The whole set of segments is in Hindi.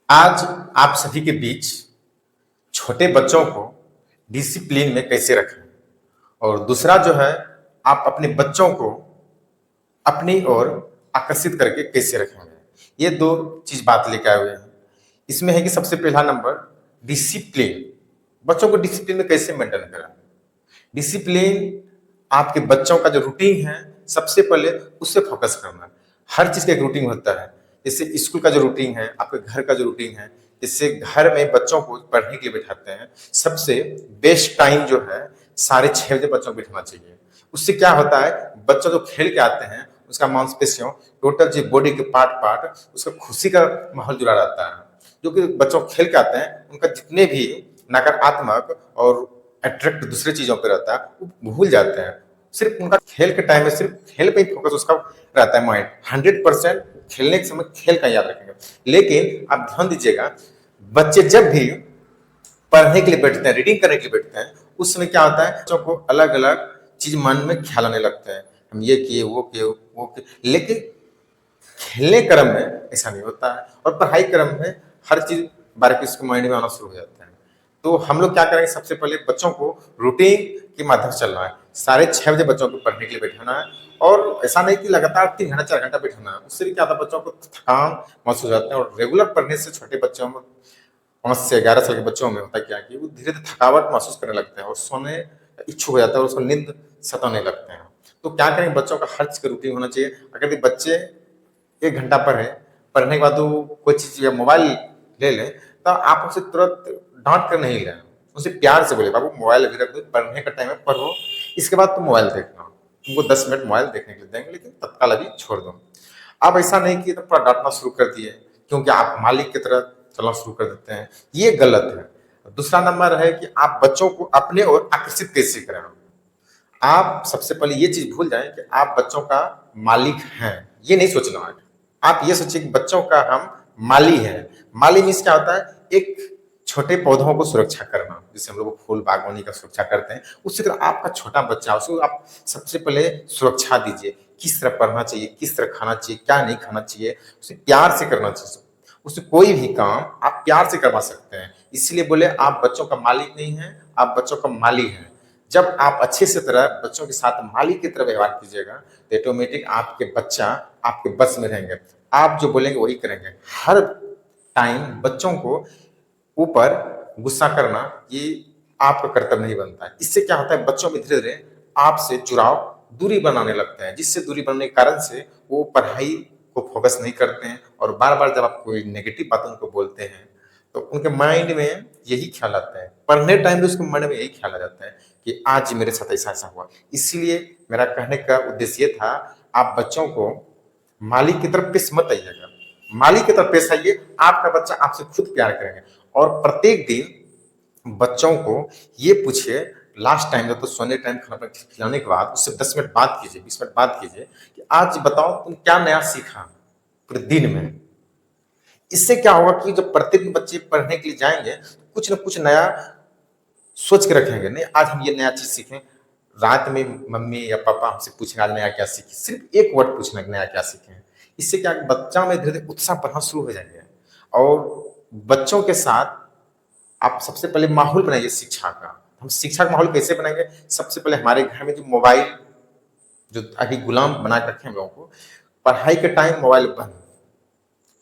आज आप सभी के बीच छोटे बच्चों को डिसिप्लिन में कैसे रखें और दूसरा जो है आप अपने बच्चों को अपनी ओर आकर्षित करके कैसे रखेंगे। ये दो चीज बात लेके आए हुए हैं। इसमें है कि सबसे पहला नंबर डिसिप्लिन। बच्चों को डिसिप्लिन में कैसे मेंटेन करें। डिसिप्लिन आपके बच्चों का जो रूटीन है सबसे पहले उससे फोकस करना। हर चीज का एक रूटीन होता है। जैसे स्कूल का जो रूटीन है, आपके घर का जो रूटीन है, इससे घर में बच्चों को पढ़ने के लिए बैठाते हैं। सबसे बेस्ट टाइम जो है 6:30 बजे बच्चों को बैठाना चाहिए। उससे क्या होता है, बच्चों जो खेल के आते हैं उसका मांसपेशियों टोटल जो बॉडी के पार्ट पार्ट उसका खुशी का माहौल जुड़ा रहता है। जो कि बच्चों खेल के आते हैं उनका जितने भी नकारात्मक और अट्रैक्ट दूसरे चीजों पे रहता है वो भूल जाते हैं। सिर्फ उनका खेल के टाइम में सिर्फ खेल पे ही फोकस उसका रहता है। माइंड 100% खेलने के समय खेल का याद रखेंगे। लेकिन आप ध्यान दीजिएगा, बच्चे जब भी पढ़ने के लिए बैठते हैं, रीडिंग करने के लिए बैठते हैं, उस समय क्या होता है, बच्चों को अलग अलग चीज मन में ख्याल आने लगते हैं। हम ये किए वो किए, लेकिन खेलने क्रम में ऐसा नहीं होता है और पढ़ाई क्रम में हर चीज बारीकी उसके माइंड में आना शुरू हो जाता है। तो हम लोग क्या करेंगे, सबसे पहले बच्चों को रूटीन के माध्यम से चलना है। 6:30 बजे बच्चों को पढ़ने के लिए बैठाना है और ऐसा नहीं कि लगातार 3 घंटा 4 घंटा बैठाना है। उससे भी क्या होता है, बच्चों को थकान महसूस हो जाता है। और रेगुलर पढ़ने से छोटे बच्चों में 5 से 11 साल के बच्चों में होता है क्या कि वो धीरे धीरे थकावट महसूस करने लगते हैं और सोने इच्छुक हो जाता है और उसको नींद सताने लगते हैं। तो क्या करें, बच्चों का हर चीज का रूटीन होना चाहिए। अगर ये बच्चे 1 घंटा पढ़े, पढ़ने के बाद वो कोई चीज या मोबाइल ले लें, तो आप उसे तुरंत डांट कर नहीं लें। उसे प्यार से बोले, बाबू मोबाइल अभी रख दो, पढ़ने का टाइम है, पढ़ो, इसके बाद तुम मोबाइल देखना। तुमको 10 मिनट मोबाइल देखने के लिए देंगे, लेकिन तत्काल अभी छोड़ दो। आप ऐसा नहीं कि तो पूरा डांटना शुरू कर दिए क्योंकि आप मालिक की तरह चलना शुरू कर देते हैं, ये गलत है। दूसरा नंबर है कि आप बच्चों को अपने ओर आकर्षित कैसे करें। आप सबसे पहले ये चीज भूल जाएं कि आप बच्चों का मालिक हैं, ये नहीं सोचना है। आप ये सोचिए कि बच्चों का हम माली हैं। माली मीन्स क्या होता है, एक छोटे पौधों को सुरक्षा करना, जिससे हम लोग फूल बागवानी का सुरक्षा करते हैं। उसी तरह आपका छोटा बच्चा, उसको आप सबसे पहले सुरक्षा दीजिए। किस तरह पढ़ना चाहिए, किस तरह खाना चाहिए, क्या नहीं खाना चाहिए, उसे प्यार से करना चाहिए। उसे कोई भी काम आप प्यार से करवा सकते हैं। इसलिए बोले आप बच्चों का मालिक नहीं है, आप बच्चों का माली हैं। जब आप अच्छे से तरह बच्चों के साथ मालिक की तरह व्यवहार कीजिएगा तो ऑटोमेटिक आपके बच्चा आपके बस में रहेंगे। आप जो बोलेंगे वही करेंगे। हर टाइम बच्चों को ऊपर गुस्सा करना ये आपका कर्तव्य नहीं बनता है। इससे क्या होता है, बच्चों में धीरे धीरे आपसे जुड़ाव दूरी बनाने लगते हैं, जिससे दूरी बनने के कारण से वो पढ़ाई को फोकस नहीं करते हैं। और बार बार जब आप कोई नेगेटिव बात उनको बोलते हैं तो उनके माइंड में यही ख्याल आता है। पढ़ने टाइम में उसके माइंड में यही ख्याल आ जाता है कि आज मेरे साथ ऐसा ऐसा हुआ। इसीलिए मेरा कहने का उद्देश्य ये था, आप बच्चों को मालिक की तरफ पेश मत आइएगा, मालिक की तरफ पेश आइए। आपका बच्चा आपसे खुद प्यार करेंगे। और प्रत्येक दिन बच्चों को ये पूछिए, लास्ट टाइम जब तो सोने टाइम खाना खिलाने के बाद उससे 10 मिनट बात कीजिए, 20 मिनट बात कीजिए कि आज बताओ तुम क्या नया सीखा पूरे दिन में। इससे क्या होगा कि जब प्रत्येक बच्चे पढ़ने के लिए जाएंगे तो कुछ ना कुछ नया सोच के रखेंगे। नहीं आज हम ये नया चीज सीखें, रात में मम्मी या पापा हमसे पूछेंगे आज नया क्या सीखे, सिर्फ एक वर्ड पूछना नया क्या सीखें। इससे क्या बच्चा में धीरे धीरे उत्साह बढ़ना शुरू हो जाएंगे। और बच्चों के साथ आप सबसे पहले माहौल बनाइए शिक्षा का। हम शिक्षा का माहौल कैसे बनाएंगे, सबसे पहले हमारे घर में जो मोबाइल जो अभी गुलाम बना के रखे हम लोगों को, पढ़ाई के टाइम मोबाइल बंद।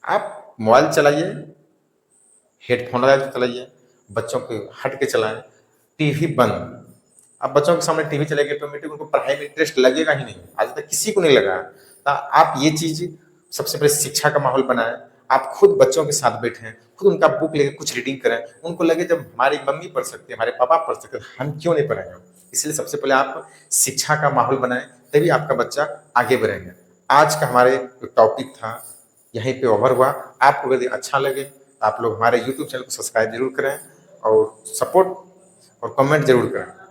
आप मोबाइल चलाइए, हेडफोन लगा के चलाइए, बच्चों को हट के चलाएं, टीवी बंद। अब बच्चों के सामने टीवी चलेगी ऑटोमेटिक उनको पढ़ाई में इंटरेस्ट लगेगा ही नहीं, आज तक किसी को नहीं लगा। तो आप ये चीज सबसे पहले शिक्षा का माहौल बनाएं। आप खुद बच्चों के साथ बैठें, खुद उनका बुक लेकर कुछ रीडिंग करें। उनको लगे जब हमारी मम्मी पढ़ सकते हैं, हमारे पापा पढ़ सकते हैं, हम क्यों नहीं पढ़ेंगे। इसलिए सबसे पहले आप शिक्षा का माहौल बनाएं, तभी आपका बच्चा आगे बढ़ेंगे। आज का हमारे जो टॉपिक था यहीं पे ओवर हुआ। आपको यदि अच्छा लगे तो आप लोग हमारे यूट्यूब चैनल को सब्सक्राइब जरूर करें और सपोर्ट और कमेंट जरूर करें।